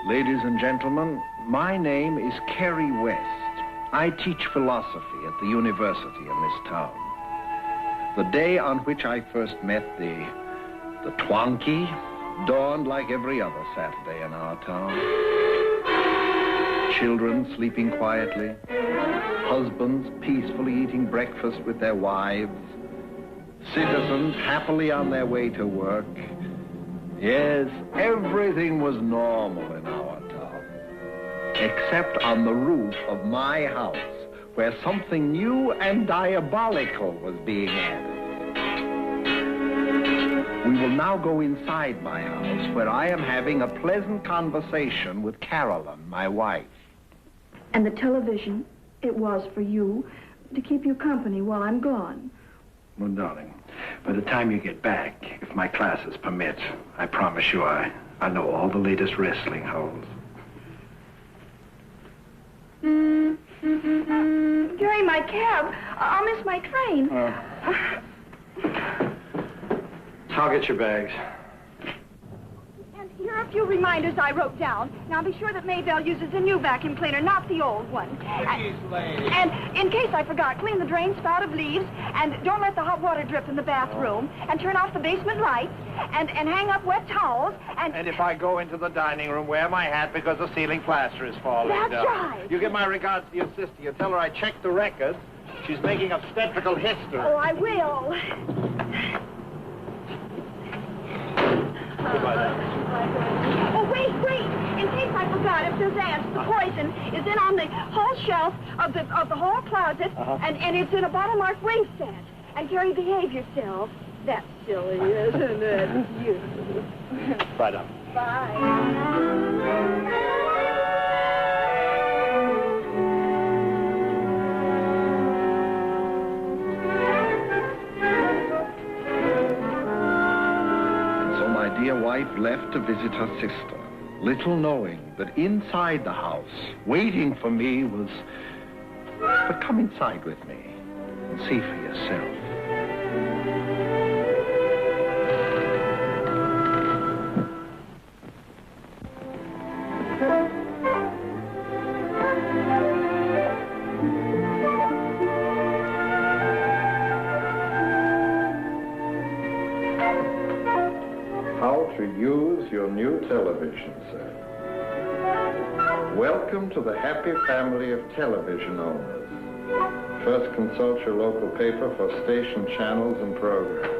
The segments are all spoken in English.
Ladies and gentlemen, my name is Kerry West. I teach philosophy at the university in this town. The day on which I first met the Twonky dawned like every other Saturday in our town. Children sleeping quietly, husbands peacefully eating breakfast with their wives, citizens happily on their way to work. Yes, everything was normal in our town, except on the roof of my house, where something new and diabolical was being added. We will now go inside my house, where I am having a pleasant conversation with Carolyn, my wife. And the television, it was for you, to keep you company while I'm gone. Well, darling, by the time you get back, if my classes permit, I promise you I know all the latest wrestling holds. Gary, my cab. I'll miss my train. I'll get your bags. And here are a few reminders I wrote down. Now be sure that Maybelle uses a new vacuum cleaner, not the old one. And in case I forgot, clean the drain spout of leaves, and don't let the hot water drip in the bathroom, and turn off the basement lights, and hang up wet towels, And if I go into the dining room, wear my hat because the ceiling plaster is falling That's down. right. You give my regards to your sister. You tell her I checked the records. She's making obstetrical history. Oh, I will. Goodbye, then. Oh, wait. In case I forgot, if there's ants, the poison is in on the whole shelf of the whole closet, and it's in a bottle marked ring set. And Gary, behave yourself. That's silly, isn't it? You. Bye, Doc. Bye. My dear wife left to visit her sister, little knowing that inside the house, waiting for me was... But come inside with me and see for yourself. To use your new television set. Welcome to the happy family of television owners. First consult your local paper for station channels and programs.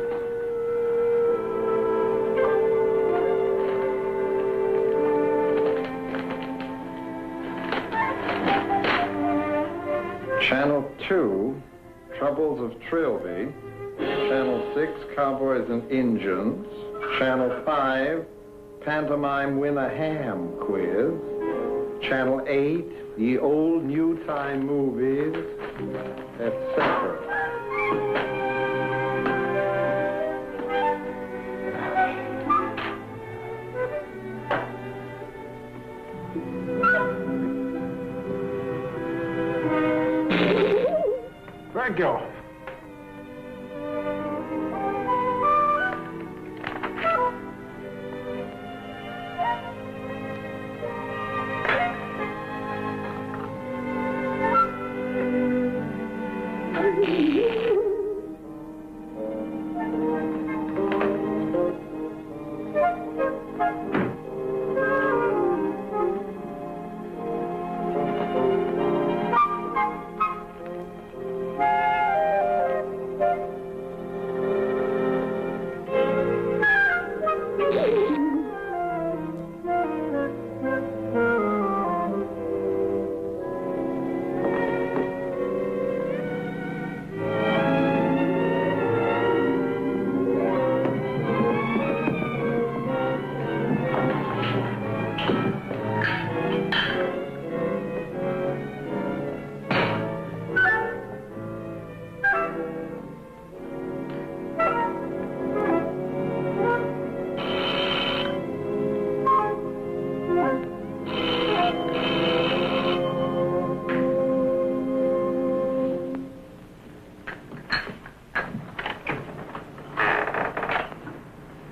Channel 2, Troubles of Trilby. Channel 6, Cowboys and Injuns. Channel 5, Pantomime Win a Ham Quiz. Channel 8, Ye Old New Time Movies, etc. Thank you.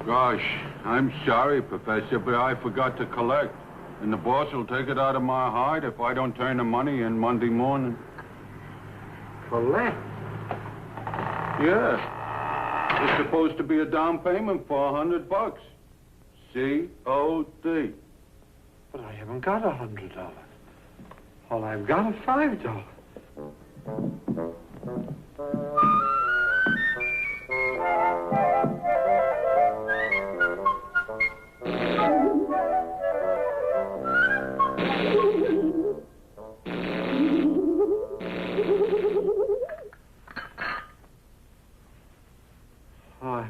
Gosh, I'm sorry, Professor, but I forgot to collect. And the boss will take it out of my hide if I don't turn the money in Monday morning. Collect? Yeah. It's supposed to be a down payment for $100. C-O-D. But I haven't got $100. All I've got is $5.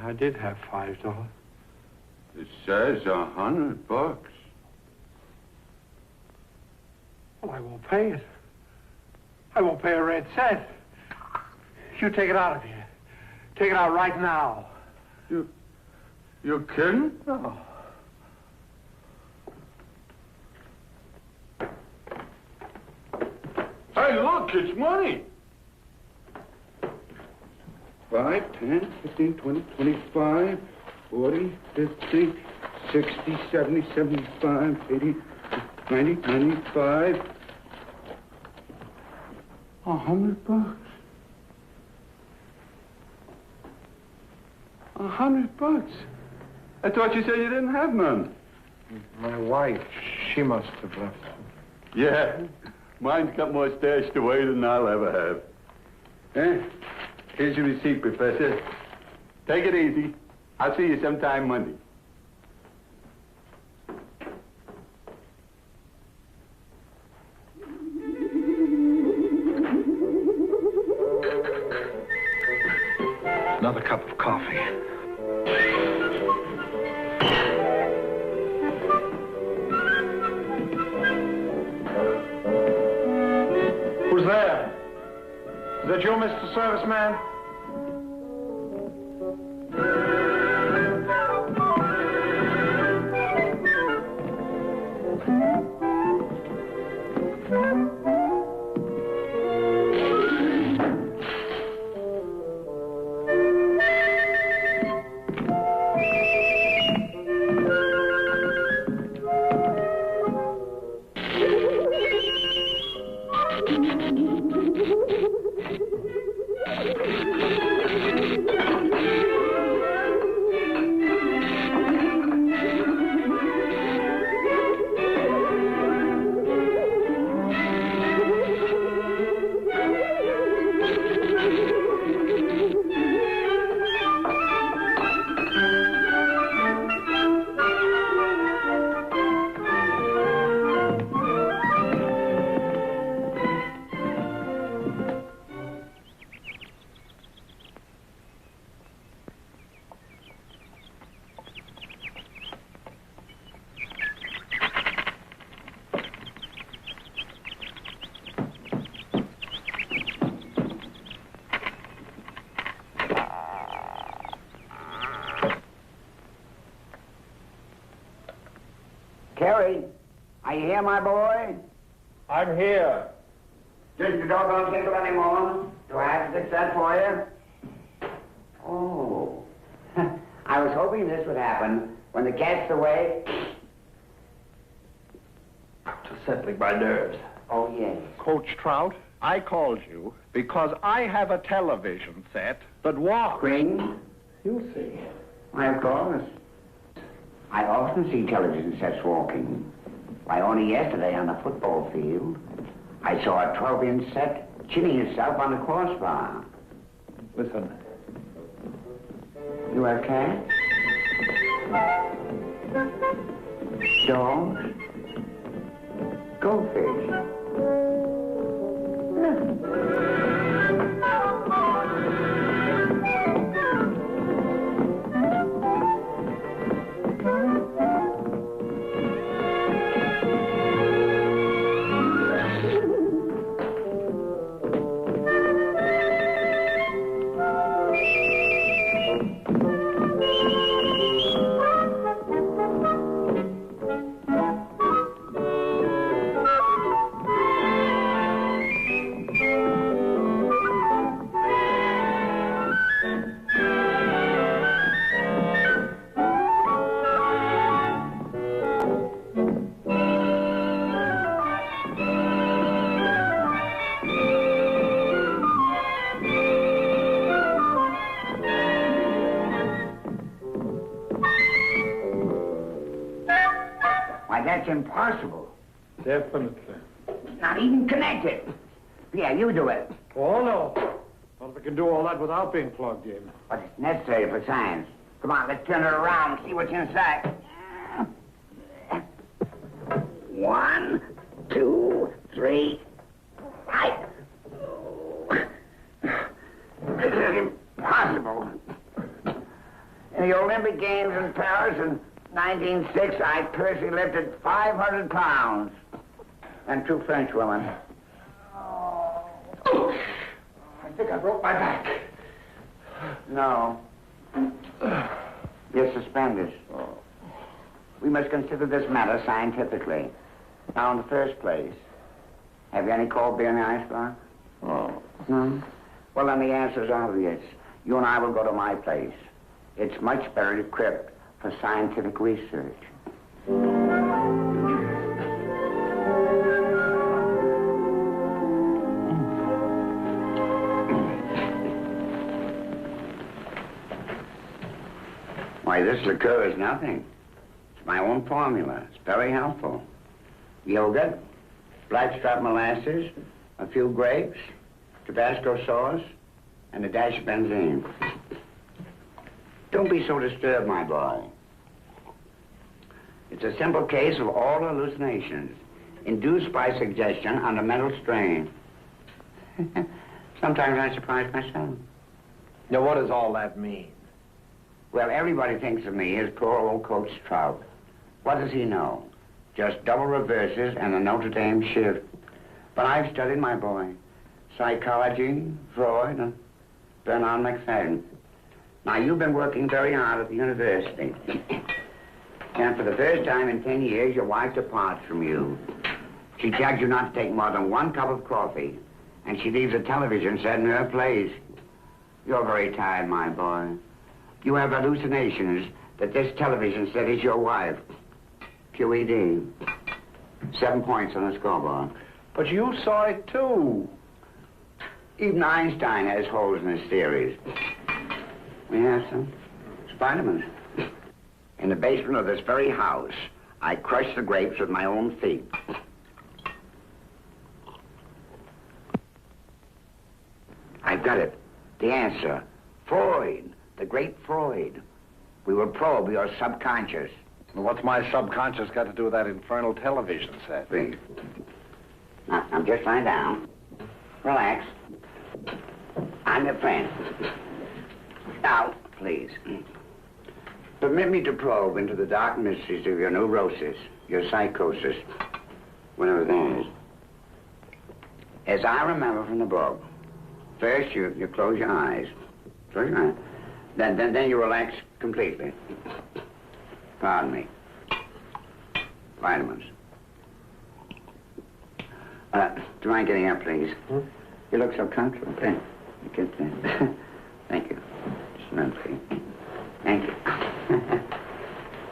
I did have $5. It says $100. Well, I won't pay it. I won't pay a red cent. You take it out of here. Take it out right now. You're kidding? No. Hey, look, it's money. 5, 10, 15, 20, 25, 40, 50, 60, 70, 75, 80, 90, 95. $100. $100. I thought you said you didn't have none. My wife, she must have left. Yeah, mine's got more stashed away than I'll ever have. Eh? Here's your receipt, Professor. Take it easy. I'll see you sometime Monday. Another cup of coffee. Who's there? Is that you, Mr. Serviceman? Terry, are you here, my boy? I'm here. Didn't your doggone tickle anymore? Do I have to fix that for you? Oh. I was hoping this would happen when the cat's away. Just settling my nerves. Oh, yes. Coach Trout, I called you because I have a television set that walks. Green? You'll see. Why, of course. I often see television sets walking. Why, only yesterday on the football field, I saw a 12-inch set chinning itself on the crossbar. Listen. You have cats? Dogs? Goldfish? That's impossible. Definitely. Not even connected. Yeah, you do it. Oh, no. Not if I can do all that without being plugged in. But it's necessary for science. Come on, let's turn it around and see what's inside. 1, 2, 3, 5. This is impossible. In the Olympic Games in Paris in 1906, I personally lifted 500 pounds. And 2 French women. I think I broke my back. No. You're suspended. We must consider this matter scientifically. Now, in the first place, have you any cold beer in the icebox? No? Well, then the answer's obvious. You and I will go to my place. It's much better equipped for scientific research. Why, this liqueur is nothing. It's my own formula. It's very helpful. Yogurt, blackstrap molasses, a few grapes, Tabasco sauce, and a dash of benzene. Don't be so disturbed, my boy. It's a simple case of all hallucinations induced by suggestion under mental strain. Sometimes I surprise myself. Now, what does all that mean? Well, everybody thinks of me as poor old Coach Trout. What does he know? Just double reverses and a Notre Dame shift. But I've studied, my boy. Psychology, Freud, and Bernard McFadden. Now, you've been working very hard at the university. And for the first time in 10 years, your wife departs from you. She tells you not to take more than 1 cup of coffee, and she leaves a television set in her place. You're very tired, my boy. You have hallucinations that this television set is your wife. QED. 7 points on the scoreboard. But you saw it, too. Even Einstein has holes in his theories. We have some Spider-Man. In the basement of this very house, I crushed the grapes with my own feet. I've got it. The answer. Freud. The great Freud. We will probe your subconscious. Well, what's my subconscious got to do with that infernal television set? Please. Now, just lie down. Relax. I'm your friend. Now, please. Permit me to probe into the dark mysteries of your neurosis, your psychosis, whatever that is. As I remember from the book, first you close your eyes. Close your eyes. Then you relax completely. Pardon me. Vitamins. Do you mind getting up, please? You look so comfortable. Okay. Get there. Thank you. Just a minute, please. Thank you.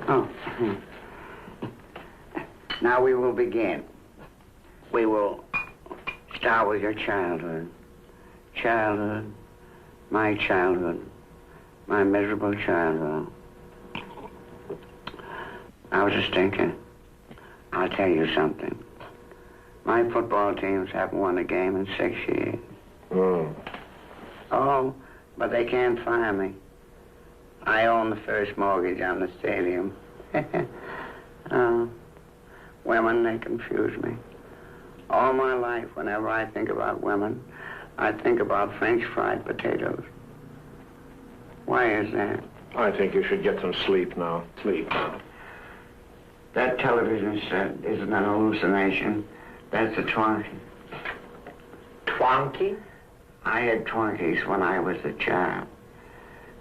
Oh. Now we will begin. We will start with your childhood. Childhood. My childhood. My miserable childhood. I was just thinking. I'll tell you something. My football teams haven't won a game in 6 years. Oh, but they can't fire me. I own the first mortgage on the stadium. Women, they confuse me. All my life, whenever I think about women, I think about French fried potatoes. Why is that? I think you should get some sleep now. Sleep now. That television set isn't an hallucination. That's a Twonky. Twonky? I had Twonkies when I was a child.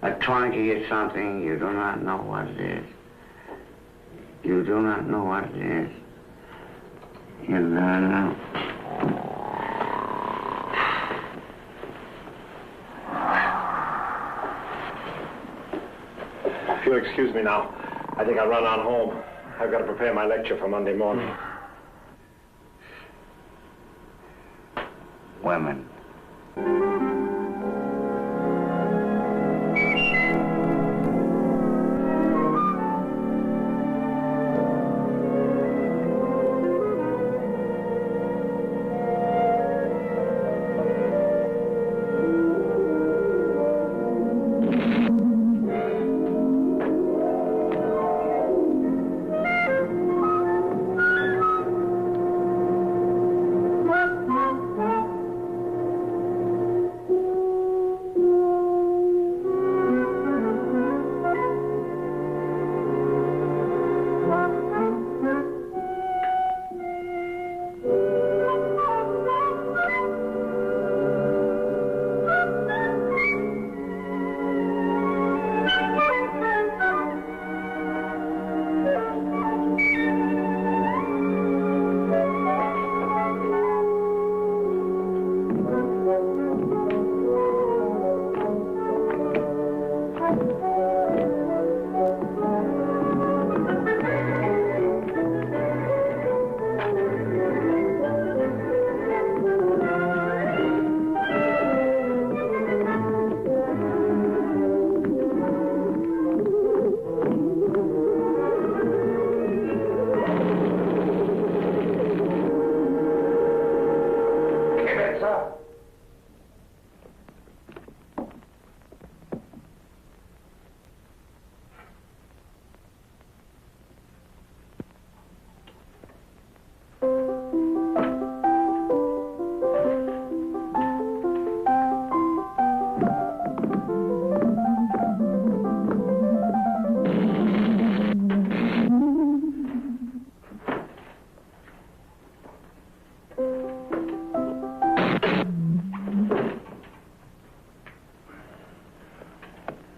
A Twonky is something you do not know what it is. You do not know what it is. You do not know. If you'll excuse me now, I think I'll run on home. I've got to prepare my lecture for Monday morning. Women.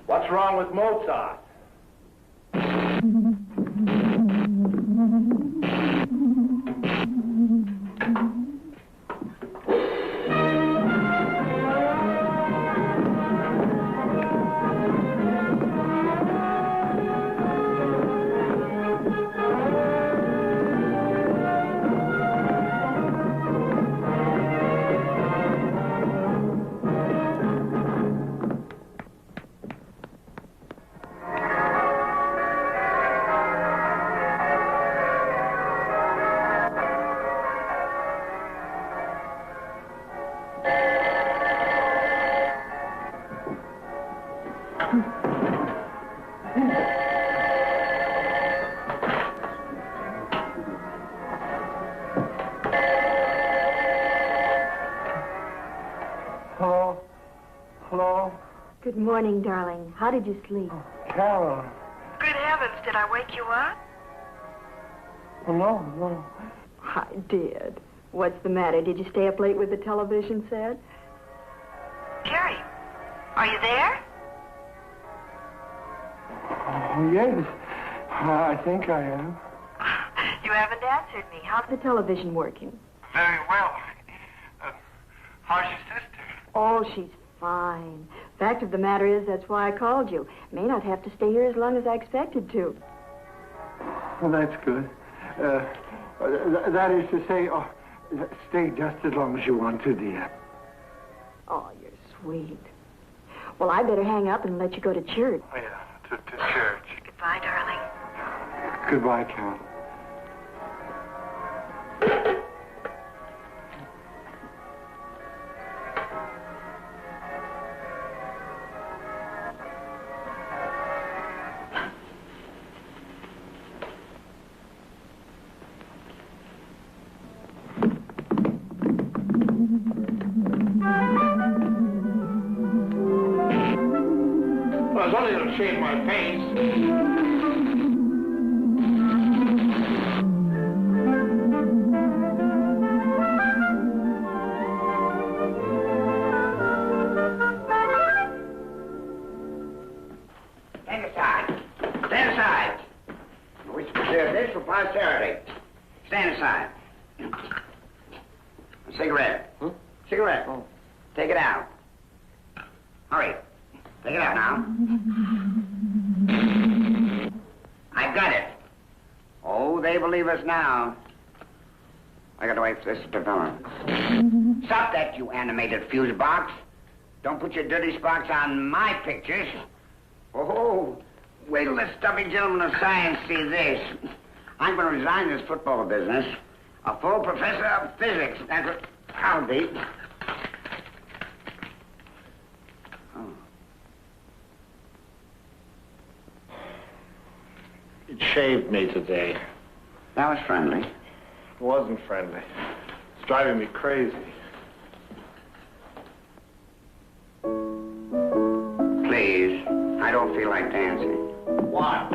What's wrong with Mozart? Hello? Hello? Good morning, darling. How did you sleep? Carol. Good heavens, did I wake you up? Oh, no. I did. What's the matter? Did you stay up late with the television set? Carrie, are you there? Oh, yes. I think I am. You haven't answered me. How's the television working? Very well. How's your sister? Oh, she's fine. Fact of the matter is, that's why I called you. May not have to stay here as long as I expected to. Well, that's good. That is to say, stay just as long as you want to, dear. Oh, you're sweet. Well, I better hang up and let you go to church. Oh, yeah, to church. Goodbye, darling. Goodbye, Carol. Well, it's only going to shave my face. Stand aside. Stand aside. We should preserve this for posterity. Stand aside. A cigarette. Cigarette. Oh. Take it out. Hurry. Take it out now. I got it. Oh, they believe us now. I got to wait for this to develop. Stop that, you animated fuse box. Don't put your dirty sparks on my pictures. Oh, wait till the stubby gentleman of science see this. I'm going to resign this football business. A full professor of physics. That's what I'll be. Oh. It shaved me today. That was friendly. It wasn't friendly. It's driving me crazy. Please, I don't feel like dancing. What?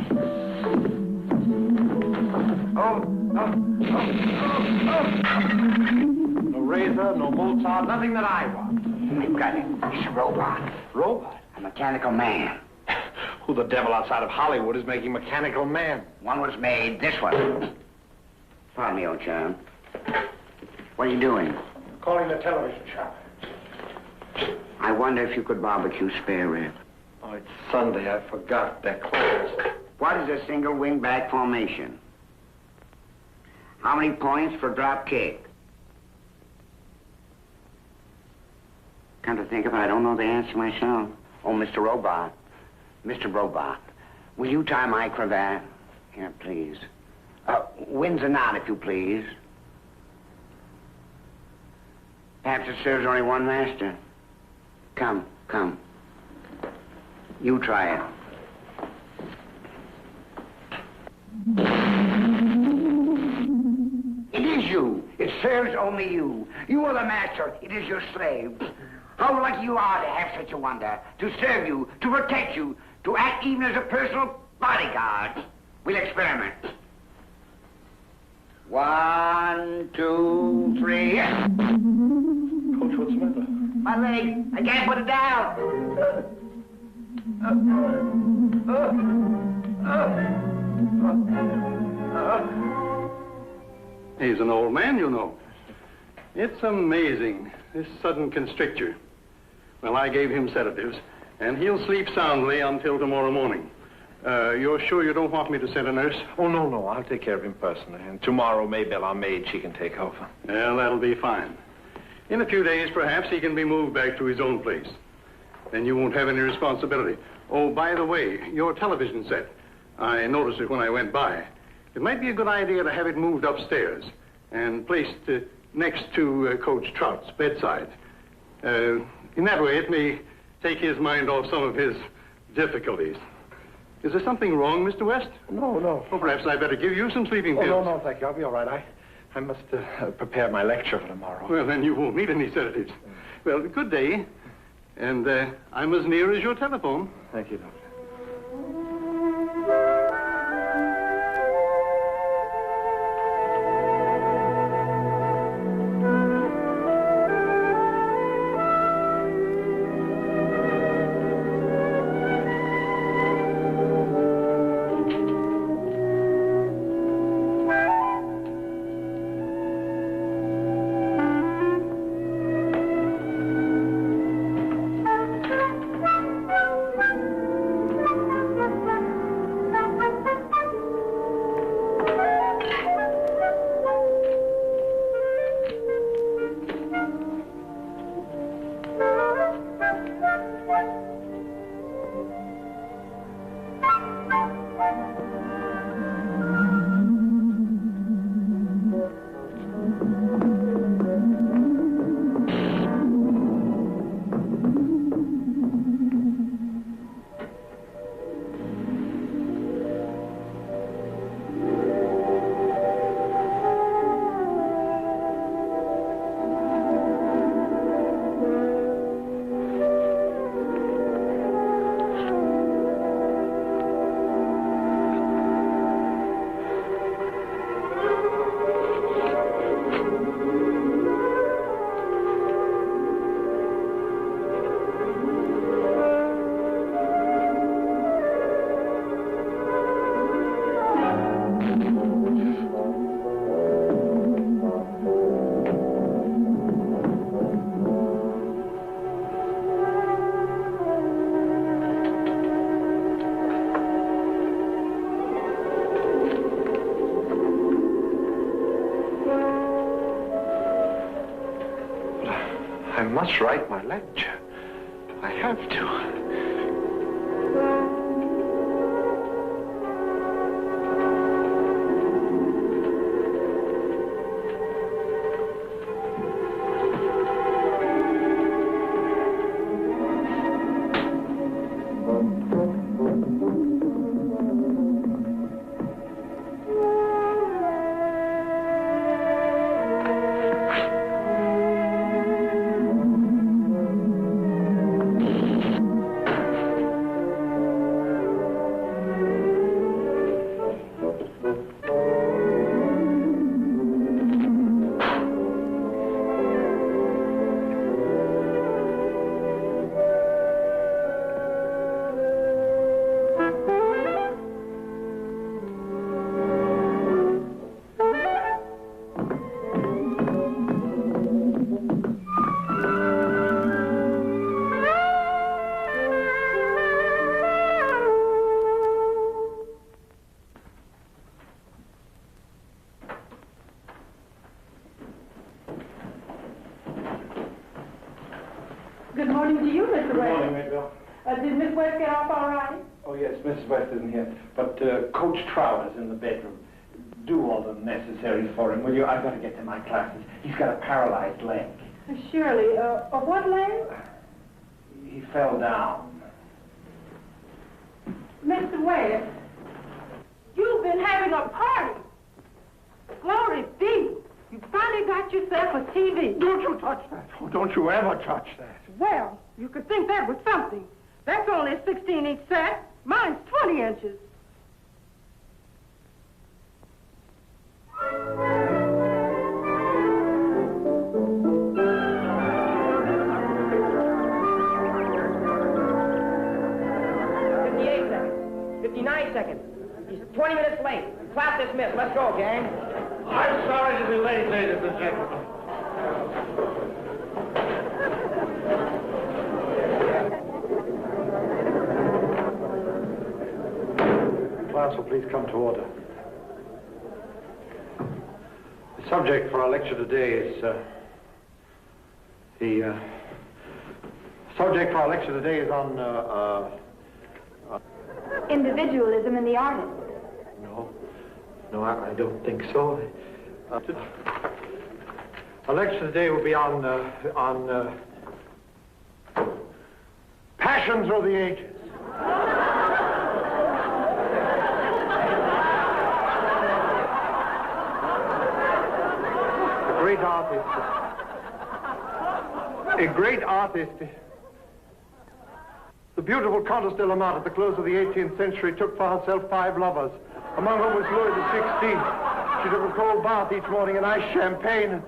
No razor, no Mozart, nothing that I want. I've got it. It's a robot. Robot? A mechanical man. Who the devil outside of Hollywood is making mechanical man? One was made, this one. Pardon me, old chum. What are you doing? Calling the television shop. I wonder if you could barbecue spare rib. Oh, it's Sunday. I forgot. They're closed. What is a single wing-back formation? How many points for drop kick? Come to think of it, I don't know the answer myself. Oh, Mr. Robot. Mr. Robot, will you tie my cravat? Here, please. Wins a knot, if you please. Perhaps it serves only one master. Come, come. You try it. It is you. It serves only you. You are the master. It is your slave. How lucky you are to have such a wonder, to serve you, to protect you, to act even as a personal bodyguard. We'll experiment. 1, 2, 3. Coach, what's the matter? My leg. I can't put it down. He's an old man, you know. It's amazing, this sudden constricture. Well, I gave him sedatives, and he'll sleep soundly until tomorrow morning. You're sure you don't want me to send a nurse? Oh, no. I'll take care of him personally. And tomorrow, Maybelle, our maid, she can take over. Well, that'll be fine. In a few days, perhaps, he can be moved back to his own place. Then you won't have any responsibility. Oh, by the way, your television set. I noticed it when I went by. It might be a good idea to have it moved upstairs and placed next to Coach Trout's bedside. In that way, it may take his mind off some of his difficulties. Is there something wrong, Mr. West? No. Well, perhaps I'd better give you some sleeping pills. Oh, no, thank you. I'll be all right. I must prepare my lecture for tomorrow. Well, then you won't need any sedatives. Well, good day. And I'm as near as your telephone. Thank you, Doctor. I must write my lecture. I have to. West get off all right? Oh, yes, Mrs. West isn't here, but Coach Trout is in the bedroom. Do all the necessaries for him, will you? I've got to get to my classes. He's got a paralyzed leg. Surely. Of what leg? He fell down. Mr. West, you've been having a party. Glory be. You finally got yourself a TV. Don't you touch that. Oh, don't you ever touch that. Well, you could think that was something. That's only a 16-inch set. Mine's 20 inches. Seconds. He's 20 minutes late. Class dismissed. Let's go, gang. I'm sorry to be late, ladies and gentlemen. Class will please come to order. The subject for our lecture today is, on, Individualism in the artist. No, I don't think so. Our lecture today will be on passion through the ages. A great artist. The beautiful Countess de la Motte at the close of the 18th century took for herself 5 lovers, among whom was Louis XVI. She took a cold bath each morning and iced champagne and...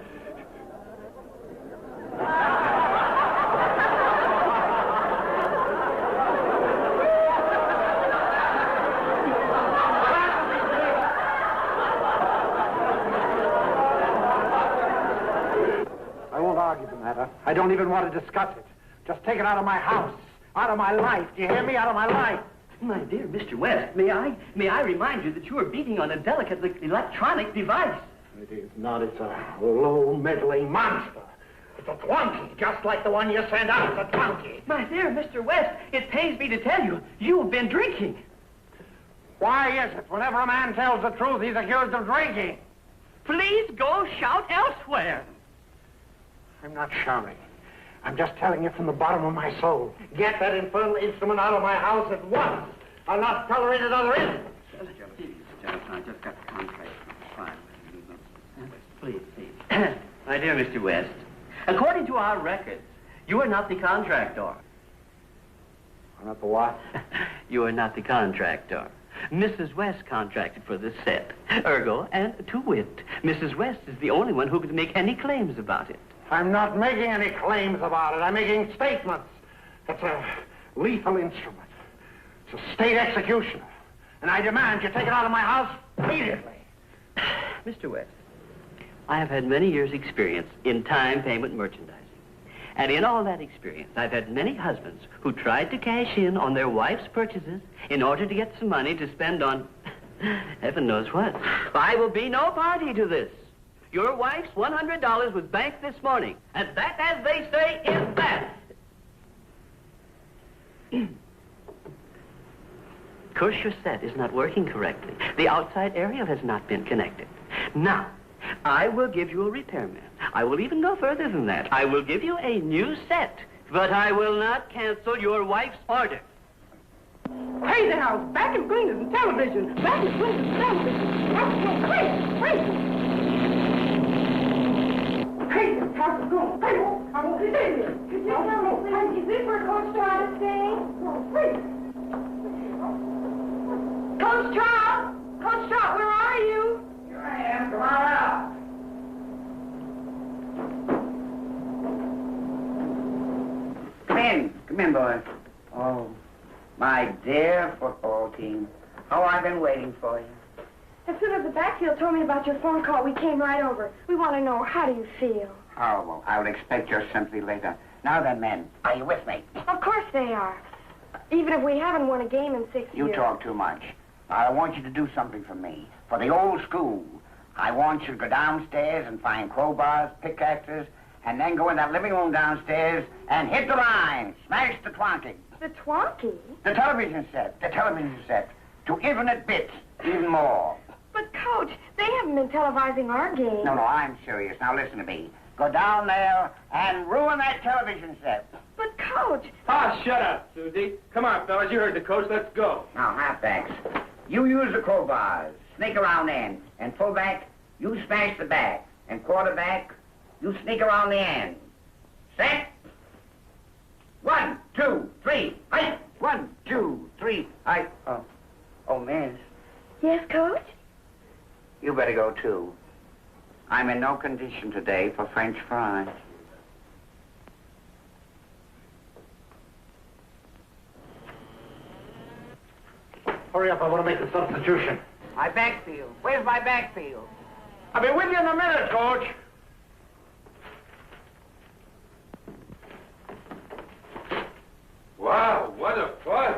I won't argue the matter. I don't even want to discuss it. Just take it out of my house. Out of my life. Do you hear me? Out of my life. My dear Mr. West, may I remind you that you are beating on a delicate electronic device. It is not. It's a low, meddling monster. It's a Twonky, just like the one you sent out. It's a Twonky. My dear Mr. West, it pains me to tell you, you've been drinking. Why is it whenever a man tells the truth, he's accused of drinking? Please go shout elsewhere. I'm not shouting. I'm just telling you from the bottom of my soul. Get that infernal instrument out of my house at once. I'll not tolerate another instant. Jonathan, I just got the contract. Fine. Please. My dear Mr. West, according to our records, you are not the contractor. I'm not the what? You are not the contractor. Mrs. West contracted for this set. Ergo, and to wit, Mrs. West is the only one who can make any claims about it. I'm not making any claims about it. I'm making statements. It's a lethal instrument. It's a state executioner. And I demand you take it out of my house immediately. Mr. West, I have had many years' experience in time payment merchandising. And in all that experience, I've had many husbands who tried to cash in on their wife's purchases in order to get some money to spend on heaven knows what. I will be no party to this. Your wife's $100 was banked this morning. And that, as they say, is that. Of course, your set is not working correctly. The outside aerial has not been connected. Now, I will give you a repairman. I will even go further than that. I will give you a new set, but I will not cancel your wife's order. Crazy house, vacuum cleaners and television. Vacuum cleaners and television. That's crazy. Crazy, house is going crazy. I won't be here. Could you tell me, please, is this where Coach Trout is staying? No, please. Coach Trout! Coach Trout, where are you? Here I am. Come on out. Come in, boys. Oh, my dear football team. How I've been waiting for you. As soon as the backfield told me about your phone call, we came right over. We want to know, how do you feel? Oh, well, I would expect your sympathy later. Now then, men, are you with me? Of course they are. Even if we haven't won a game in 6 years. You talk too much. I want you to do something for me. For the old school. I want you to go downstairs and find crowbars, pickaxes, and then go in that living room downstairs and hit the line. Smash the Twonky. The Twonky? The television set. The television set. To infinite bits. Even more. But, Coach, they haven't been televising our game. No, I'm serious. Now listen to me. Go down there and ruin that television set. But, Coach... Ah, shut up, Susie. Come on, fellas. You heard the coach. Let's go. Now, halfbacks. You use the crowbars. Sneak around in. And fullback, you smash the back. And quarterback, you sneak around the end. Set. 1, 2, 3, height. 1, 2, 3, height. Oh, miss. Yes, Coach? You better go, too. I'm in no condition today for French fries. Hurry up, I want to make a substitution. My backfield. Where's my backfield? I'll be with you in a minute, Coach. Wow, what a fun.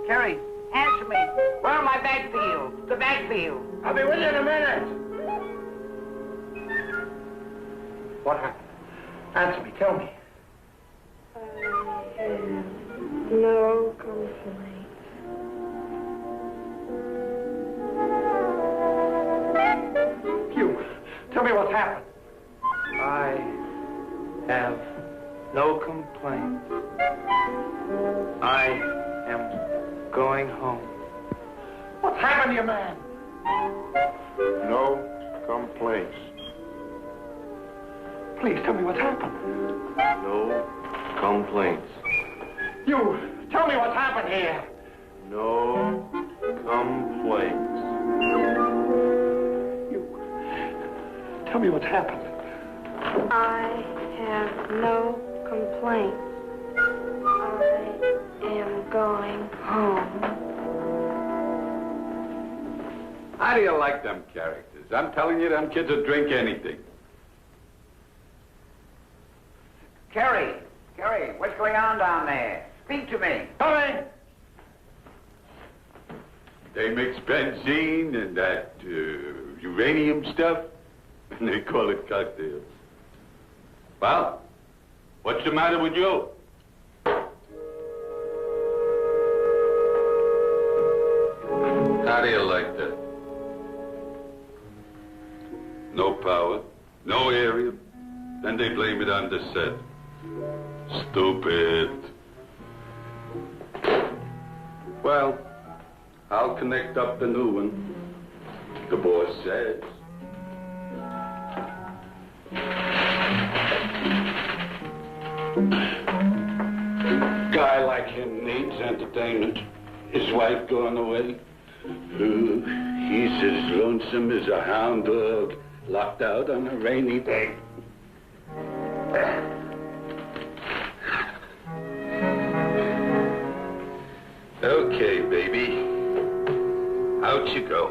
Kerry, answer me. Where are my backfield? The backfield. I'll be with you in a minute. What happened? Answer me, tell me. No complaint. You, tell me what's happened. I have no complaints. I am going home. What's happened to you, man? No complaints. Please tell me what's happened. No complaints. You, tell me what's happened here. No complaints. You, tell me what's happened. I have no complaints. I am going home. How do you like them characters? I'm telling you, them kids will drink anything. Kerry, what's going on down there? Speak to me. Coming. They mix benzene and that uranium stuff, and they call it cocktails. Well, what's the matter with you? How do you like that? No power, no area, then they blame it on the set. Stupid. Well, I'll connect up the new one. The boss says. Guy like him needs entertainment. His wife gone away. He's as lonesome as a hound dog locked out on a rainy day. Okay, baby. Out you go.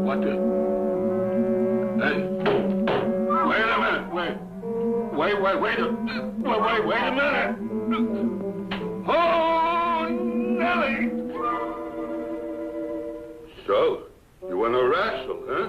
What the? Hey. Wait a minute. Wait a minute. Oh, Nellie. So, you want to wrestle, huh?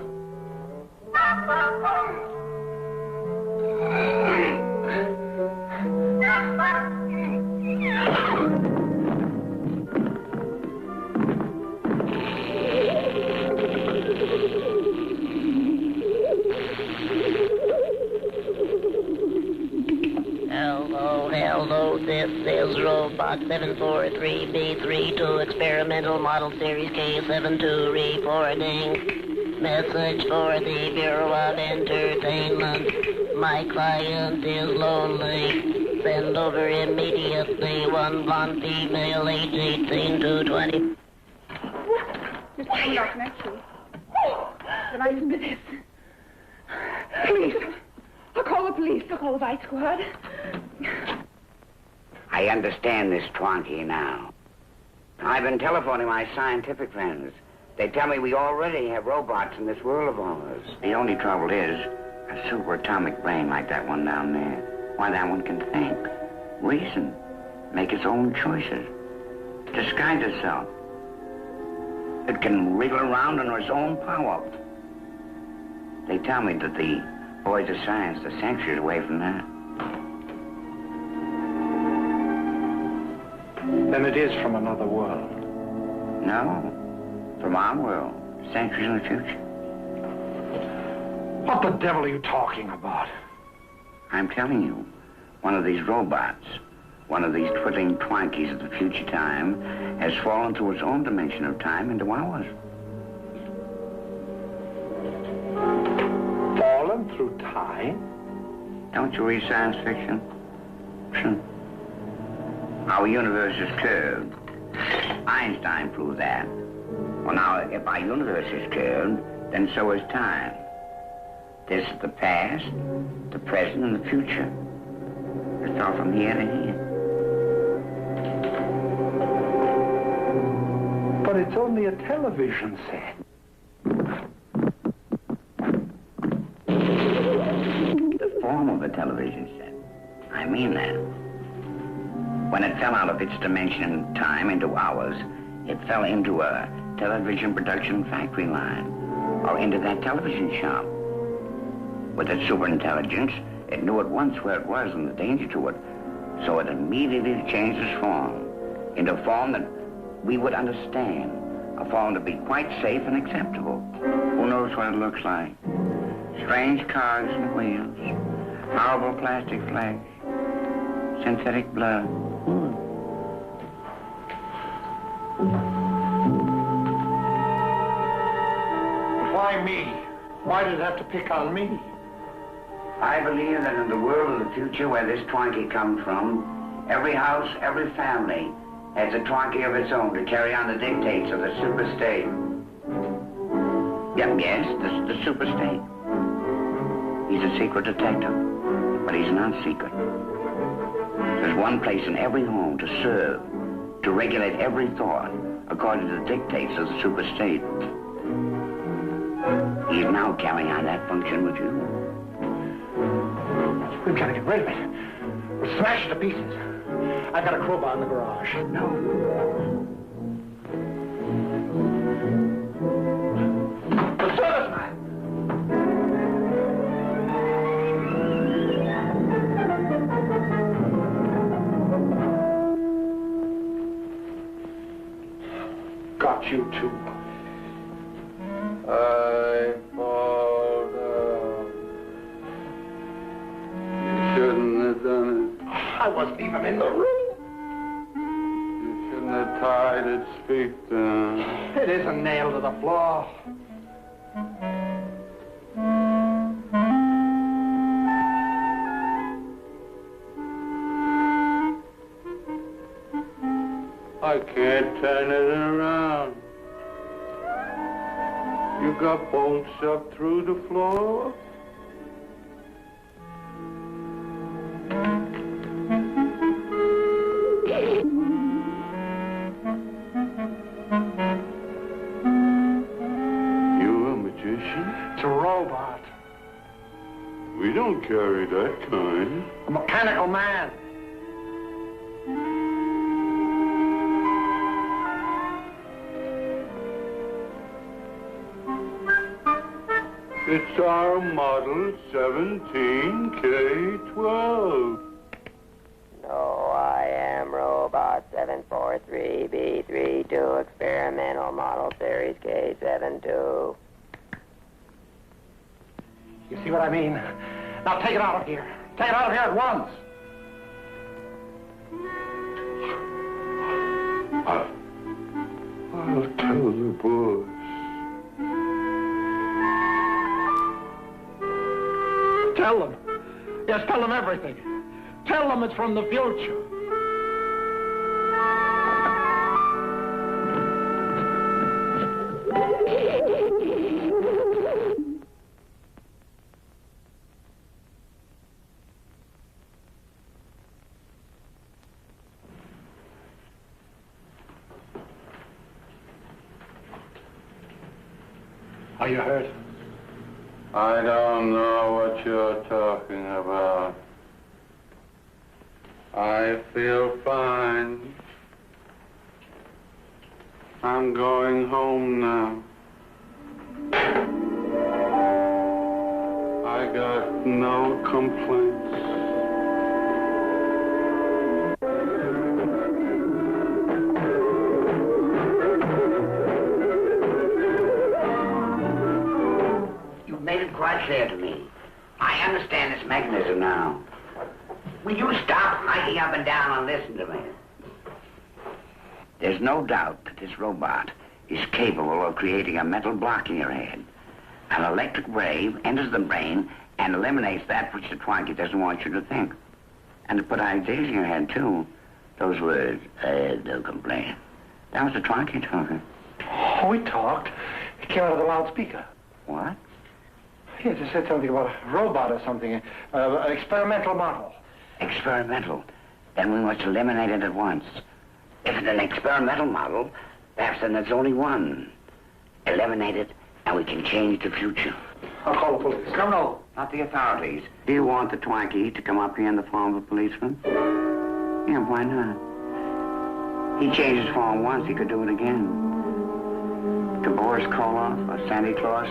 Hello, this is Robot 743B3 to Experimental Model Series K72 reporting. Message for the Bureau of Entertainment. My client is lonely. Send over immediately one blonde female, age 18 to 20. Mr. Conrock, next to me. Can I listen to this? Please. I'll call the police. I'll call the Vice Squad. I understand this Twonky now. I've been telephoning my scientific friends. They tell me we already have robots in this world of ours. The only trouble is a super atomic brain like that one down there. Why, that one can think, reason, make its own choices. disguise itself. It can wriggle around under its own power. They tell me that the boys of science are centuries away from that. Then it is from another world. No, from our world, centuries in the future. What the devil are you talking about? I'm telling you, one of these robots, one of these twiddling Twonkies of the future time, has fallen through its own dimension of time into ours. Fallen through time? Don't you read science fiction? Our universe is curved. Einstein proved that. Well, now, if our universe is curved, then so is time. This is the past, the present, and the future. It's all from here to here. But it's only a television set. The form of a television set. I mean that. When it fell out of its dimension in time into ours, it fell into a television production factory line, or into that television shop. With its superintelligence, it knew at once where it was and the danger to it, so it immediately changed its form into a form that we would understand, a form to be quite safe and acceptable. Who knows what it looks like? Strange cars and wheels, horrible plastic flesh, synthetic blood. Why me? Why did it have to pick on me? I believe that in the world of the future where this Twonky comes from, every house, every family has a Twonky of its own to carry on the dictates of the super state. Yes, the super state. He's a secret detective, but he's not secret. There's one place in every home to serve, to regulate every thought according to the dictates of the super state. He's now carrying on that function with you. We've got to get rid of it. We'll smash it to pieces. I've got a crowbar in the garage. No. The serviceman! Got you too. I fall down. You shouldn't have done it. I wasn't even in the room. You shouldn't have tied its feet down. It isn't nailed to the floor. I can't turn it around. You got bolts up through the floor? You a magician? It's a robot. We don't carry that kind. A mechanical man. It's our model 17K12. No, I am Robot 743B32, Experimental Model Series K72. You see what I mean? Now take it out of here. Take it out of here at once. I'll tell the boss. Tell them. Yes, tell them everything. Tell them it's from the future. Are you hurt? I don't know what you're talking about. I feel fine. I'm going home now. I got no complaints. You've made it quite clear to me. I understand this mechanism now. Will you stop hiking up and down and listen to me? There's no doubt that this robot is capable of creating a mental block in your head. An electric wave enters the brain and eliminates that which the Twonky doesn't want you to think. And to put ideas in your head, too. Those words, I had no complaint. That was the Twonky talking. Oh, he talked. It came out of the loudspeaker. What? He just said something about a robot or something. An experimental model. Experimental? Then we must eliminate it at once. If it's an experimental model, perhaps then there's only one. Eliminate it, and we can change the future. I'll call the police. No, not the authorities. Do you want the Twonky to come up here in the form of a policeman? Yeah, why not? He changed his form once, he could do it again. To Boris Karloff, or Santa Claus,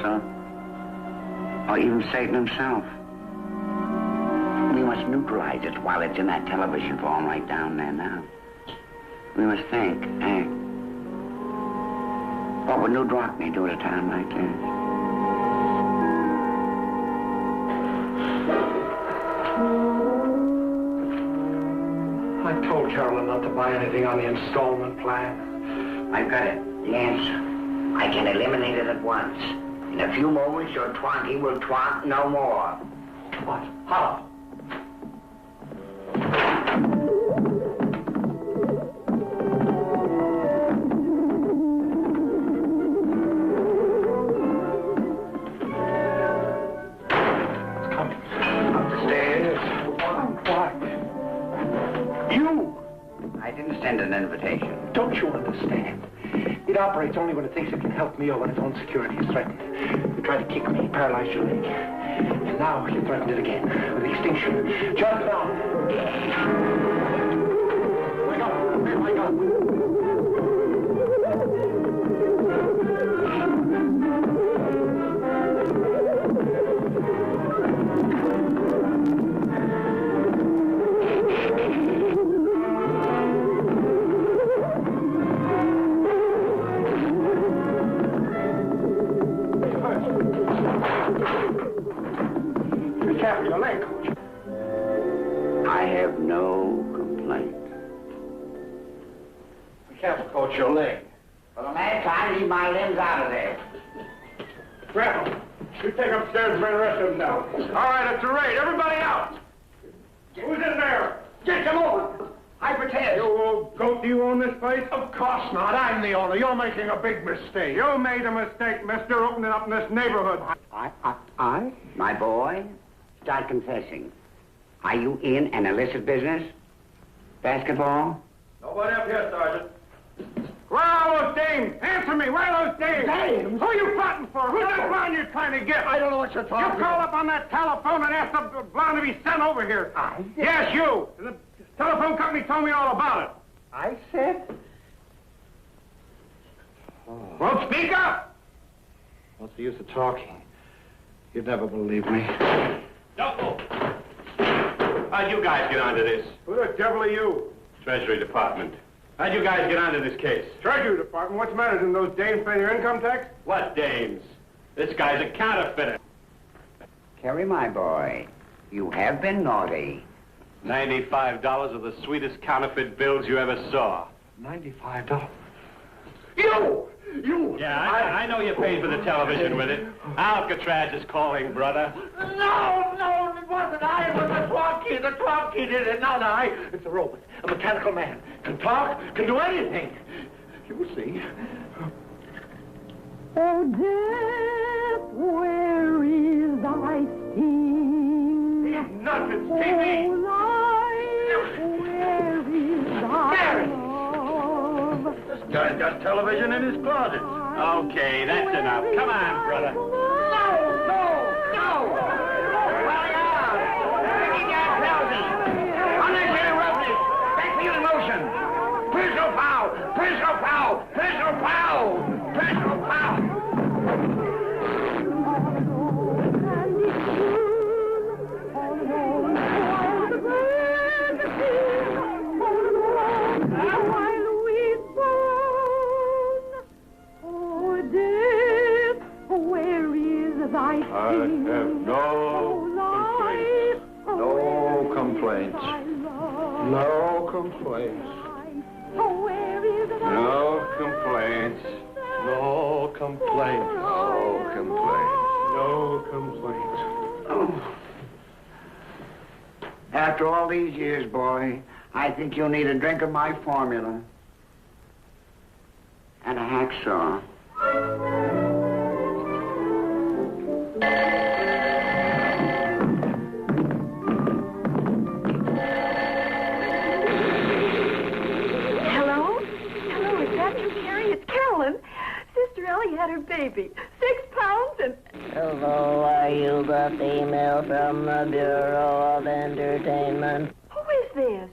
or even Satan himself. We must neutralize it while it's in that television form right down there now. We must think, act. What would New Drockney do at a time like this? I told Carolyn not to buy anything on the installment plan. I've got it. The answer. I can eliminate it at once. In a few moments, your Twonky will twonk no more. What? How? Send an invitation. Don't you understand? It operates only when it thinks it can help me or when its own security is threatened. You tried to kick me, paralyze your leg. And now you threatened it again with extinction. Shut it down. Wake up. Wake up. Your leg, Coach. I have no complaint. Be careful, Coach, your leg. For the last time, leave my limbs out of there. Grab him. You take upstairs and bring the rest of them down. All right, it's a raid. Everybody out. Who's in there? Get them over. I protest. You old goat, do you own this place? Of course not. I'm the owner. You're making a big mistake. You made a mistake, mister, opening up in this neighborhood. I? My boy? Start confessing. Are you in an illicit business? Basketball? Nobody up here, Sergeant. Where are those dames? Answer me. Where are those dames? Dames? Who are you plotting for? Who's that blonde you're trying to get? I don't know what you're talking about. You call up on that telephone and ask the blonde to be sent over here. I did. Yes, you. The telephone company told me all about it. I said? Well, speak up. What's the use of talking? You'd never believe me. No. How'd you guys get onto this? Who the devil are you? Treasury Department. How'd you guys get onto this case? Treasury Department. What's the matter? Didn't those dames pay their income tax? What dames? This guy's a counterfeiter. Kerry, my boy, you have been naughty. $95 of the sweetest counterfeit bills you ever saw. $95? You! Yeah, I know you paid for the television with it. Alcatraz is calling, brother. No, it wasn't I. It was the Twonky. The Twonky did it, not I. It's a robot, a mechanical man. Can talk, can do anything. You'll see. Oh, death, where is thy sting? He's nuts, it's TV. Oh, life, where is thy love? This guy's got television in his closet. Okay, that's enough. Come on, brother. No! Well, yeah. Taking your penalty. Unnecessary roughness. Back for your motion. Personal foul. Pistol pow! Pistol pow! Pistol pow! I have no complaints. No complaints. No complaints. No complaints. No complaints. No complaints. Oh. After all these years, boy, I think you'll need a drink of my formula. And a hacksaw. Had her baby. 6 pounds and... Hello, are you the female from the Bureau of Entertainment? Who is this?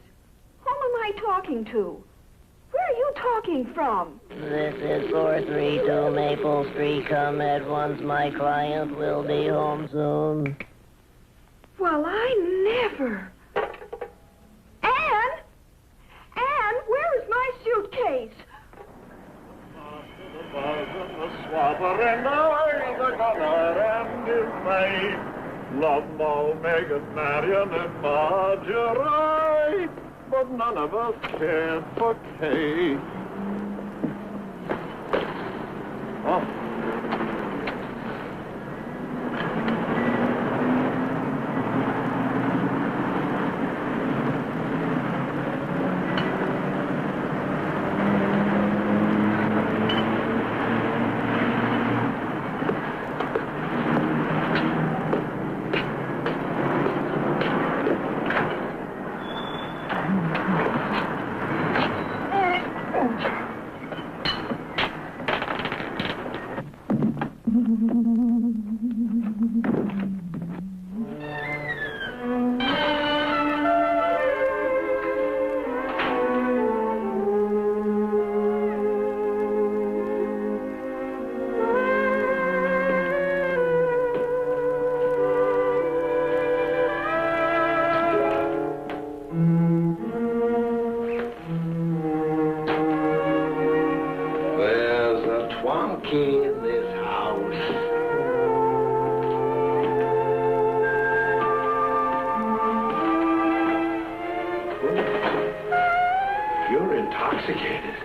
Whom am I talking to? Where are you talking from? This is 432 Maple Street. Come at once. My client will be home soon. Well, I never. Anne? Anne, where is my suitcase? The swabber and I, the gunner and his mate, love Mo, Megan, Marion, and Marjorie, but none of us cared for Kate. Oh. Twonky in this house. You're intoxicated.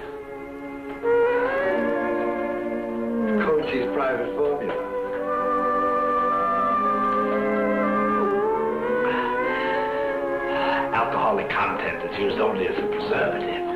Coachy's private formula. Alcoholic content is used only as a preservative.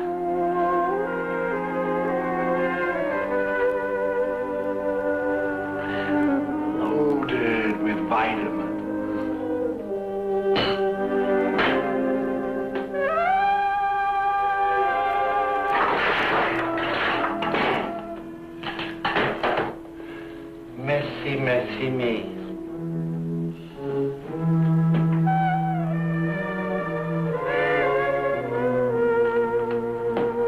Messy me.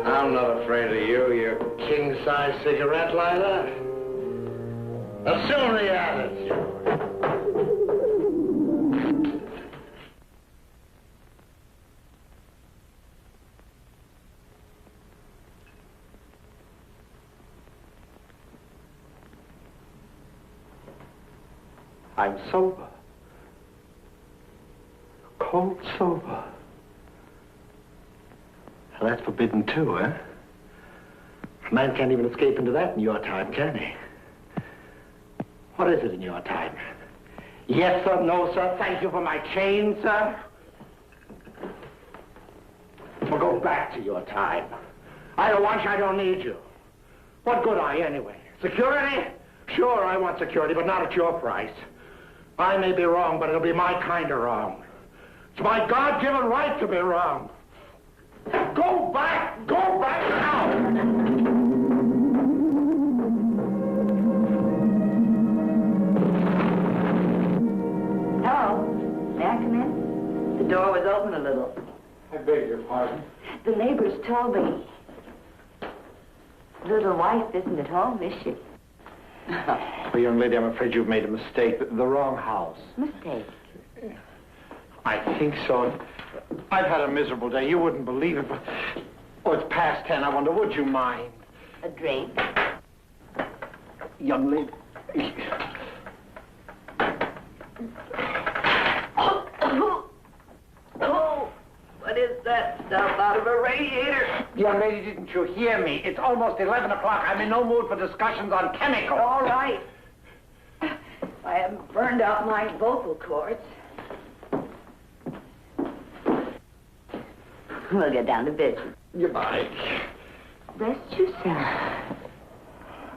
I'm not afraid of you, you king-size cigarette lighter. Assume the attitude. I'm sober. Cold sober. Well, that's forbidden too, eh? A man can't even escape into that in your time, can he? What is it in your time? Yes, sir, no, sir, thank you for my chain, sir. Well, go back to your time. I don't want you, I don't need you. What good are you anyway? Security? Sure, I want security, but not at your price. I may be wrong, but it'll be my kind of wrong. It's my God-given right to be wrong. Go back now! Hello. May I come in? The door was open a little. I beg your pardon. The neighbors told me. Little wife isn't at home, is she? Well, young lady, I'm afraid you've made a mistake. The wrong house. Mistake? I think so. I've had a miserable day. You wouldn't believe it, but... Oh, it's past 10. I wonder, would you mind? A drink? Young lady... Oh, what is that stuff out of a radiator? Young lady, didn't you hear me? It's almost 11 o'clock. I'm in no mood for discussions on chemicals. All right. I haven't burned out my vocal cords. We'll get down to business. Goodbye. Rest yourself.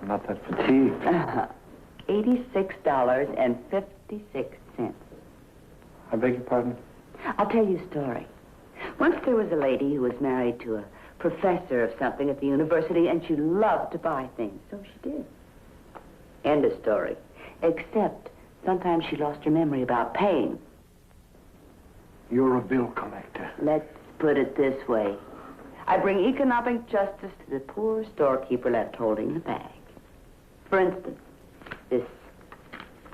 I'm not that fatigued. $86.56. I beg your pardon? I'll tell you a story. Once there was a lady who was married to a professor of something at the university, and she loved to buy things. So she did. End of story. Except sometimes she lost her memory about paying. You're a bill collector. Let's put it this way. I bring economic justice to the poor storekeeper left holding the bag. For instance, this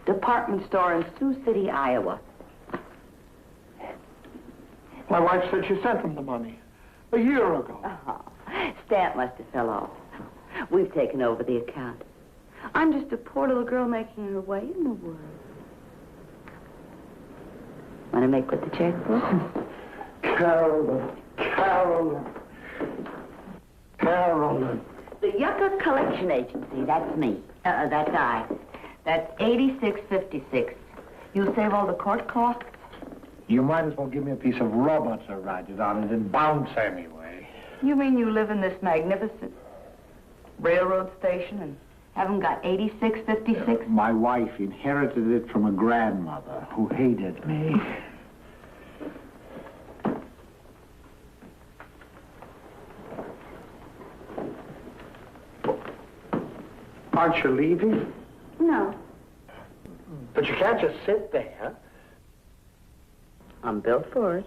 department store in Sioux City, Iowa. My wife said she sent them the money a year ago. Stamp must have fell off. We've taken over the account. I'm just a poor little girl making her way in the world. Want to make with the checkbook? Carolyn. The Yucca Collection Agency, that's me. That's I. That's $86.56. You save all the court costs? You might as well give me a piece of rubber to ride it on. It'd bounce anyway. You mean you live in this magnificent railroad station and haven't got $86.56? My wife inherited it from a grandmother who hated me. Aren't you leaving? No. But you can't just sit there. I'm built for it.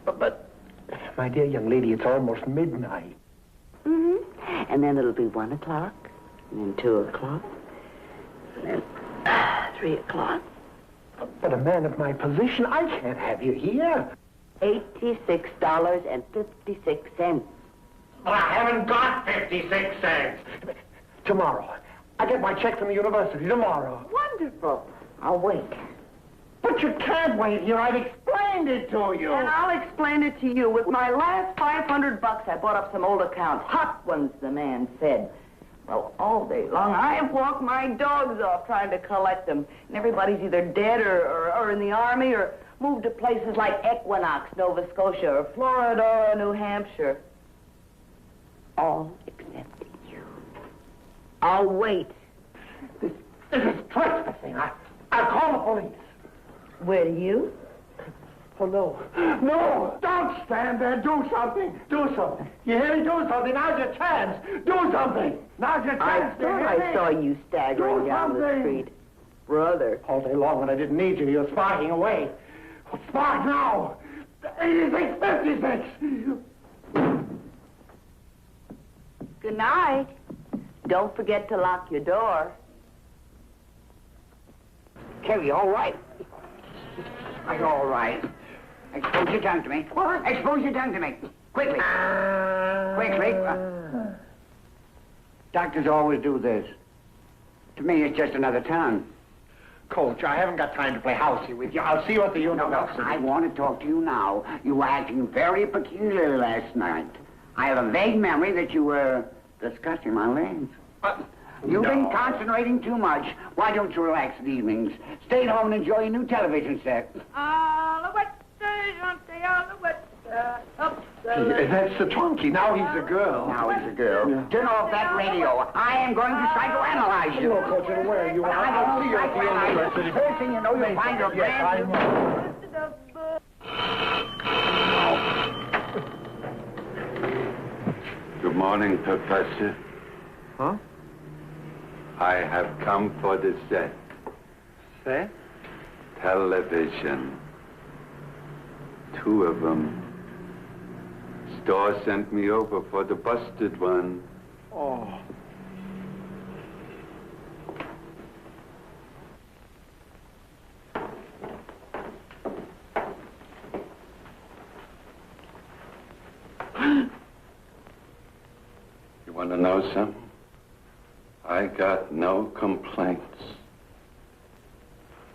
But, my dear young lady, it's almost midnight. Mm-hmm. And then it'll be 1 o'clock, and then 2 o'clock, and then 3 o'clock. But a man of my position, I can't have you here. $86.56. But I haven't got 56 cents. Tomorrow. I get my check from the university tomorrow. Wonderful. I'll wait. But you can't wait here. I've explained it to you. And I'll explain it to you. With my last $500, I bought up some old accounts. Hot ones, the man said. Well, all day long, I've walked my dogs off trying to collect them. And everybody's either dead or in the army or moved to places like Equinox, Nova Scotia, or Florida, or New Hampshire. All except you. I'll wait. This is trespassing. I'll call the police. Will you? Oh, no. No! Don't stand there. Do something. Do something. You hear me? Do something. Now's your chance. Do something. Now's your chance. I thought I saw you staggering down the street. Brother. All day long when I didn't need you, you're sparking away. Well, spark now. 86.56. Good night. Don't forget to lock your door. Kerry, all right? Are you all right? Expose your tongue to me. What? Expose your tongue to me. Quickly. Quickly. Doctors always do this. To me, it's just another tongue. Coach, I haven't got time to play housey with you. I'll see you at the university. I want to talk to you now. You were acting very peculiarly last night. I have a vague memory that you were discussing my legs. You've been concentrating too much. Why don't you relax in the evenings? Stay at home and enjoy your new television set. That's the Twonky. Now he's a girl. Now he's a girl. Yeah. Turn off that radio. I am going to psychoanalyze you. No, Coach, and where you are. I'll see you at the university. First thing you know, you'll find your brand new... Good morning, Professor. Huh? I have come for the set. Set? Television. 2 of them. store sent me over for the busted one. Oh. You want to know something? I got no complaints.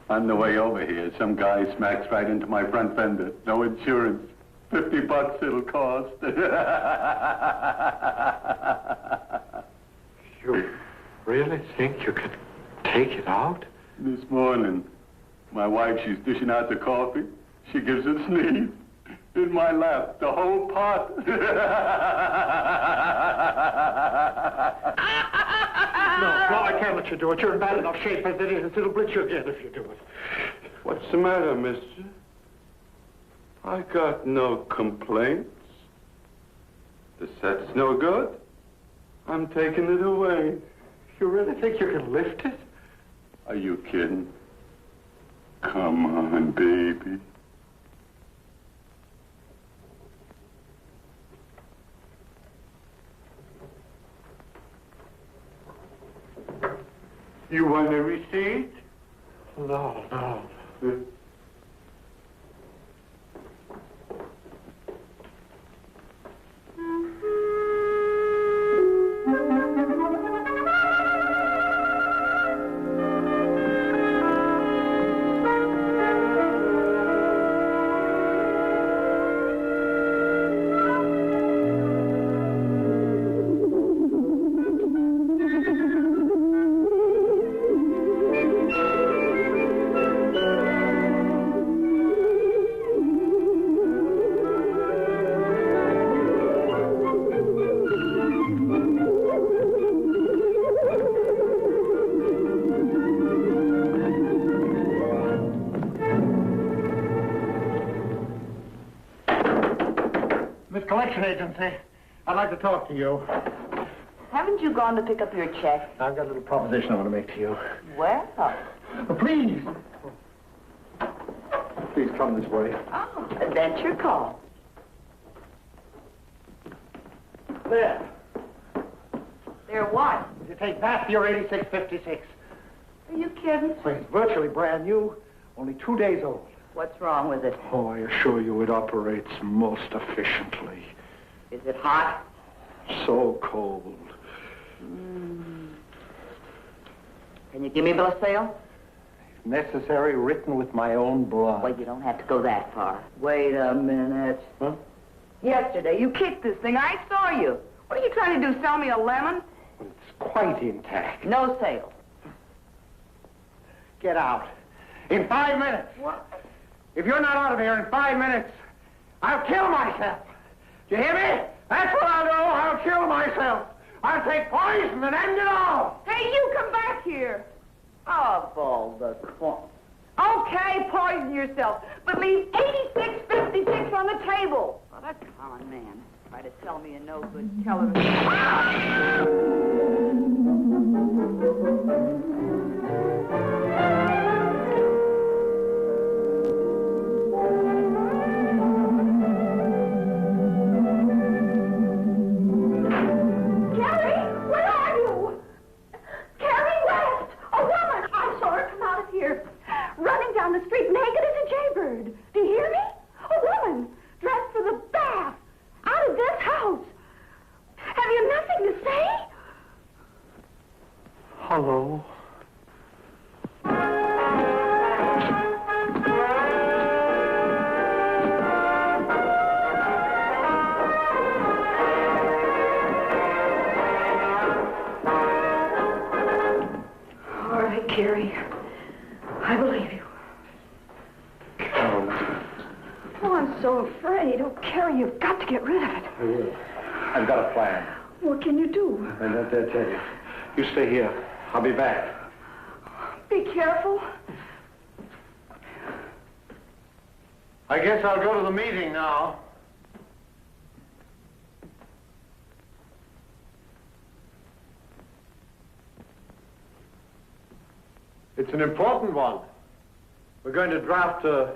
On the way over here, some guy smacks right into my front fender. No insurance. $50 it'll cost. You really think you could take it out? This morning, my wife, she's dishing out the coffee. She gives a sneeze. In my lap, the whole pot. No, I can't let you do it. You're in bad enough shape as it is. It'll blitz you again if you do it. What's the matter, mister? I got no complaints. The set's no good. I'm taking it away. You really think you can lift it? Are you kidding? Come on, baby. You want a receipt? No, no. Agency. I'd like to talk to you. Haven't you gone to pick up your check? I've got a little proposition I want to make to you. Well? Please. Please come this way. Oh, that's your call. There. There what? You take that for your 8656. Are you kidding? Well, it's virtually brand new. Only 2 days old. What's wrong with it? Oh, I assure you it operates most efficiently. Is it hot? So cold. Can you give me a bill of sale? If necessary, written with my own blood. Well, you don't have to go that far. Wait a minute. Huh? Yesterday, you kicked this thing. I saw you. What are you trying to do, sell me a lemon? Well, it's quite intact. No sale. Get out. In 5 minutes. What? If you're not out of here in 5 minutes, I'll kill myself. Do you hear me? That's what I'll do. I'll kill myself. I'll take poison and end it all. Hey, you come back here. Of all the corn. Okay, poison yourself, but leave 8656 on the table. What a common man. Try to sell me a no-good television. Running down the street naked as a jaybird. Do you hear me? A woman dressed for the bath. Out of this house. Have you nothing to say? Hello. All right, Carrie. I believe you. Carolyn. Oh, I'm so afraid. Oh, Carrie, you've got to get rid of it. I will. I've got a plan. What can you do? I don't dare tell you. You stay here. I'll be back. Be careful. I guess I'll go to the meeting now. It's an important one. We're going to draft a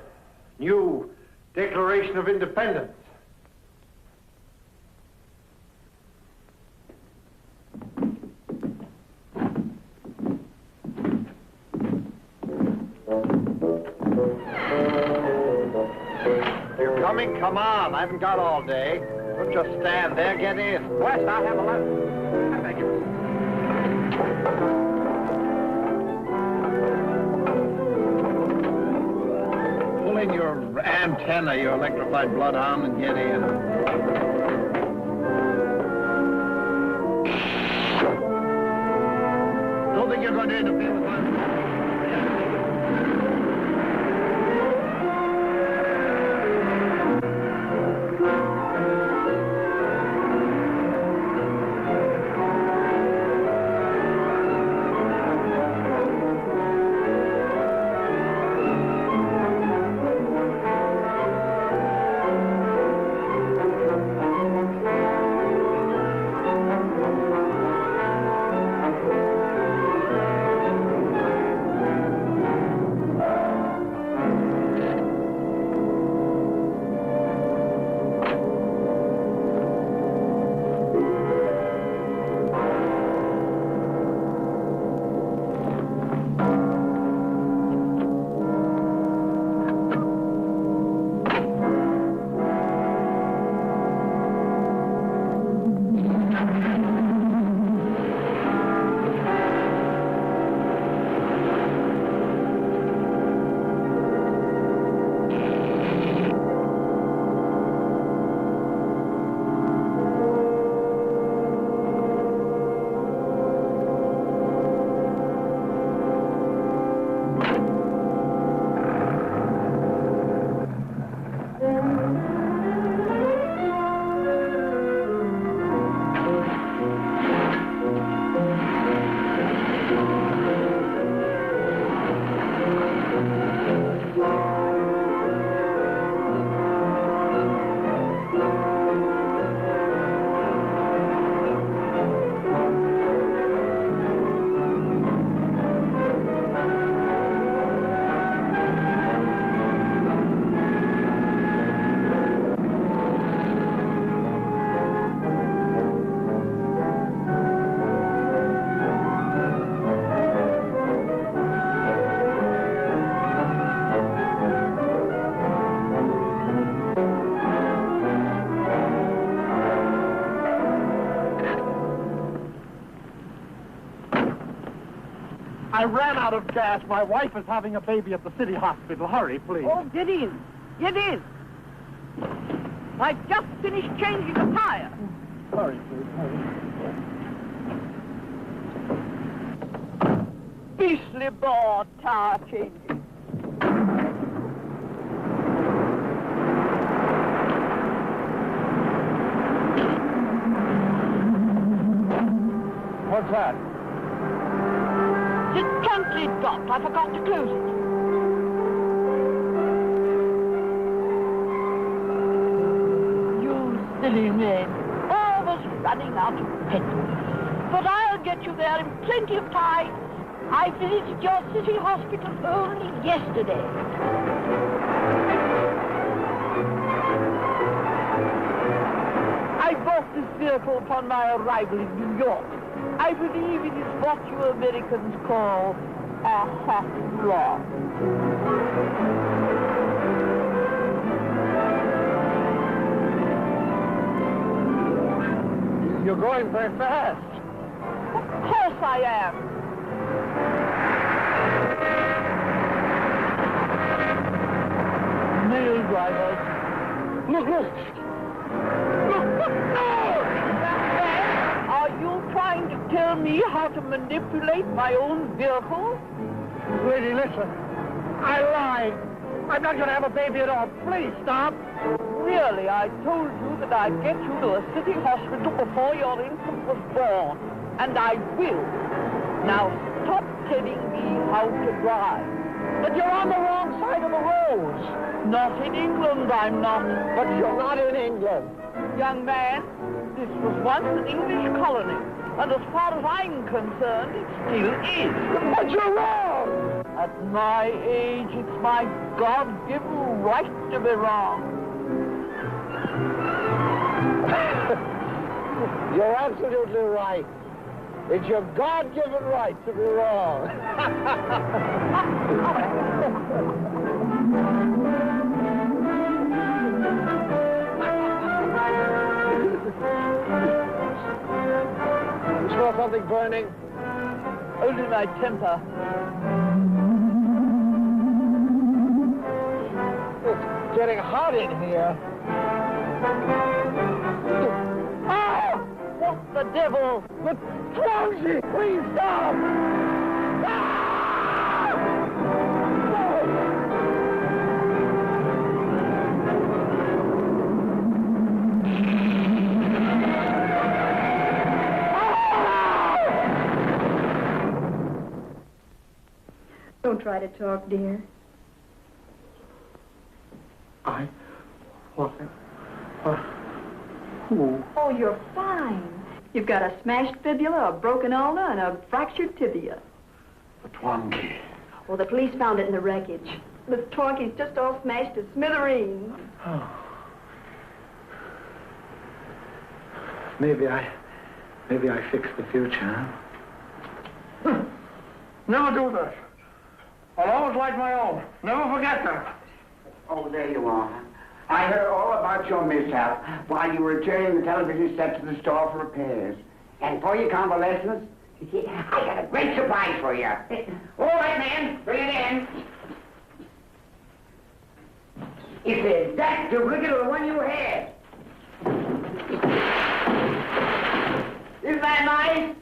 new Declaration of Independence. come on. I haven't got all day. Don't just stand there. Get in. West, I'll have a left. Thank you. Pull in your antenna, your electrified bloodhound, and get in. Don't think you're going to interfere with my... I ran out of gas. My wife is having a baby at the city hospital. Hurry, please. Oh, get in. Get in. I've just finished changing the tire. Hurry, please. Hurry. Beastly bored tire changing. What's that? The trunk lid dropped. I forgot to close it. You silly men. Almost running out of petrol. But I'll get you there in plenty of time. I visited your city hospital only yesterday. I bought this vehicle upon my arrival in New York. I believe it is what you Americans call a hot rod. You're going very fast. Of course I am. Mail drivers. Look, look. Look, no! Are you trying to tell me how to manipulate my own vehicle? Lady, listen. I lied. I'm not going to have a baby at all. Please stop. Really, I told you that I'd get you to a city hospital before your infant was born. And I will. Now stop telling me how to drive. But you're on the wrong side of the road. Not in England, I'm not. But you're not in England. Young man, this was once an English colony. And as far as I'm concerned, it still is. But you're wrong. At my age, it's my God-given right to be wrong. You're absolutely right. It's your God-given right to be wrong. You smell something burning? Only my temper. It's getting hot in here. Ah! What the devil? The Twonky! Please stop! Don't try to talk, dear. Who? Oh, you're fine. You've got a smashed fibula, a broken ulna, and a fractured tibia. The Twonky. Well, the police found it in the wreckage. The Twonky's just all smashed to smithereens. Oh. Maybe I fixed the future, huh? Never do that. I'll always like my own. Never forget that. Oh, there you are. I heard all about your mishap while you were returning the television set to the store for repairs. And for your convalescence, I got a great surprise for you. All right, man, bring it in. It's the exact duplicate of the one you had. Isn't that nice?